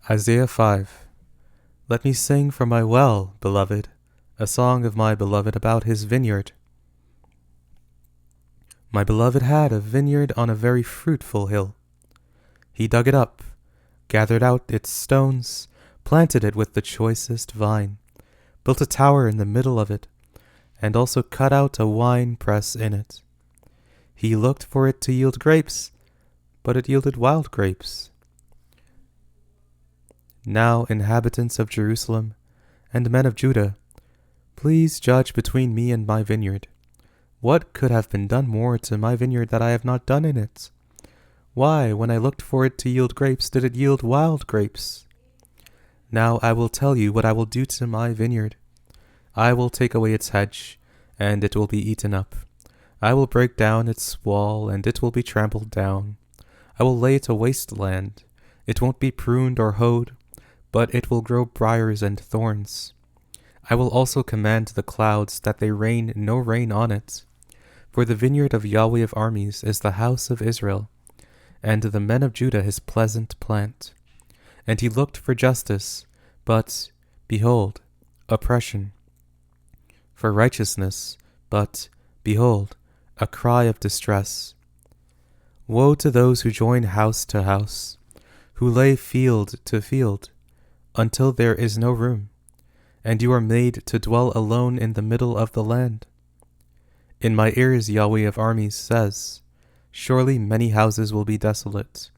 Isaiah 5. Let me sing for my well, beloved, a song of my beloved about his vineyard. My beloved had a vineyard on a very fruitful hill. He dug it up, gathered out its stones, planted it with the choicest vine, built a tower in the middle of it, and also cut out a wine press in it. He looked for it to yield grapes, but it yielded wild grapes. Now, inhabitants of Jerusalem and men of Judah, please judge between me and my vineyard. What could have been done more to my vineyard that I have not done in it? Why, when I looked for it to yield grapes, did it yield wild grapes? Now I will tell you what I will do to my vineyard. I will take away its hedge, and it will be eaten up. I will break down its wall, and it will be trampled down. I will lay it a waste land. It won't be pruned or hoed, but it will grow briars and thorns. I will also command the clouds that they rain no rain on it. For the vineyard of Yahweh of armies is the house of Israel, and the men of Judah his pleasant plant. And he looked for justice, but, behold, oppression; for righteousness, but, behold, a cry of distress. Woe to those who join house to house, who lay field to field, until there is no room, and you are made to dwell alone in the middle of the land. In my ears Yahweh of armies says, surely many houses will be desolate,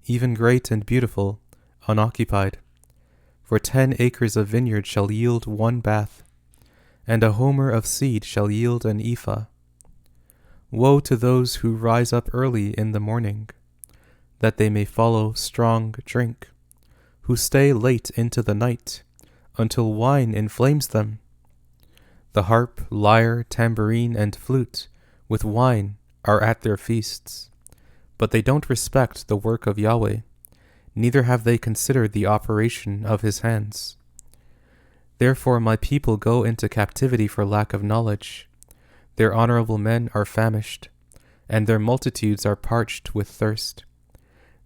even great and beautiful, unoccupied. For 10 acres of vineyard shall yield 1 bath, and a homer of seed shall yield an ephah. Woe to those who rise up early in the morning, that they may follow strong drink, who stay late into the night, until wine inflames them. The harp, lyre, tambourine, and flute, with wine, are at their feasts. But they don't respect the work of Yahweh, neither have they considered the operation of his hands. Therefore my people go into captivity for lack of knowledge. Their honorable men are famished, and their multitudes are parched with thirst.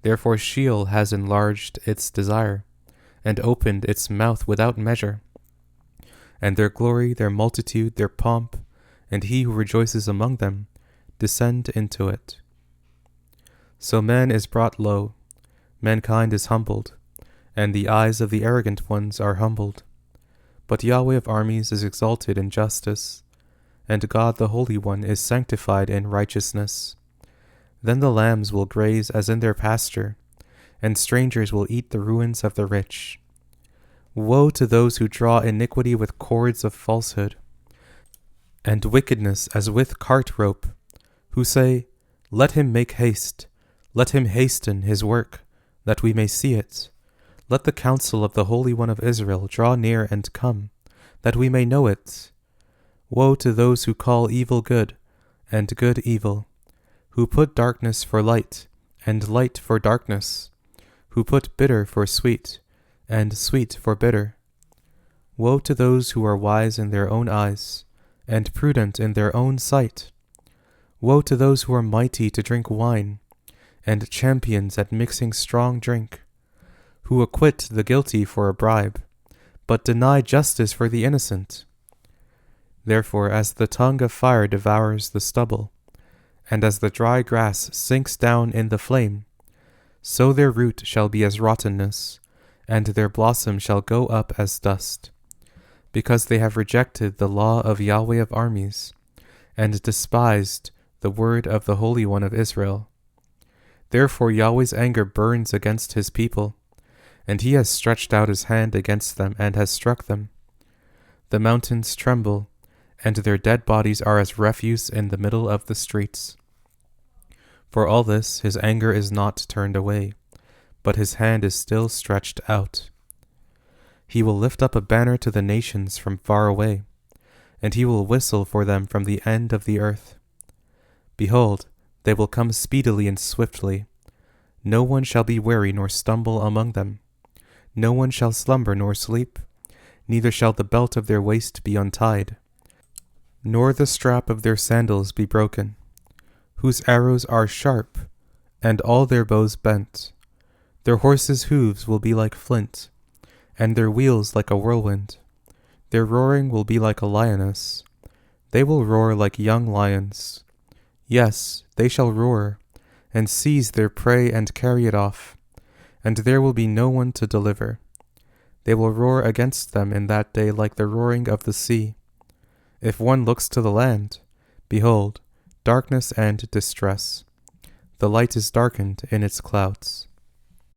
Therefore Sheol has enlarged its desire, and opened its mouth without measure. And their glory, their multitude, their pomp, and he who rejoices among them, descend into it. So man is brought low, mankind is humbled, and the eyes of the arrogant ones are humbled. But Yahweh of armies is exalted in justice, and God the Holy One is sanctified in righteousness. Then the lambs will graze as in their pasture, and strangers will eat the ruins of the rich. Woe to those who draw iniquity with cords of falsehood, and wickedness as with cart rope, who say, let him make haste, let him hasten his work, that we may see it. Let the counsel of the Holy One of Israel draw near and come, that we may know it. Woe to those who call evil good, and good evil, who put darkness for light, and light for darkness, who put bitter for sweet, and sweet for bitter. Woe to those who are wise in their own eyes, and prudent in their own sight. Woe to those who are mighty to drink wine, and champions at mixing strong drink, who acquit the guilty for a bribe, but deny justice for the innocent. Therefore, as the tongue of fire devours the stubble, and as the dry grass sinks down in the flame, so their root shall be as rottenness, and their blossom shall go up as dust, because they have rejected the law of Yahweh of armies, and despised the word of the Holy One of Israel. Therefore Yahweh's anger burns against his people, and he has stretched out his hand against them and has struck them. The mountains tremble, and their dead bodies are as refuse in the middle of the streets. For all this his anger is not turned away, but his hand is still stretched out. He will lift up a banner to the nations from far away, and he will whistle for them from the end of the earth. Behold, they will come speedily and swiftly. No one shall be weary nor stumble among them. No one shall slumber nor sleep, neither shall the belt of their waist be untied, nor the strap of their sandals be broken, whose arrows are sharp, and all their bows bent. Their horses' hooves will be like flint, and their wheels like a whirlwind. Their roaring will be like a lioness. They will roar like young lions. Yes, they shall roar, and seize their prey and carry it off, and there will be no one to deliver. They will roar against them in that day like the roaring of the sea. If one looks to the land, behold, darkness and distress. The light is darkened in its clouds.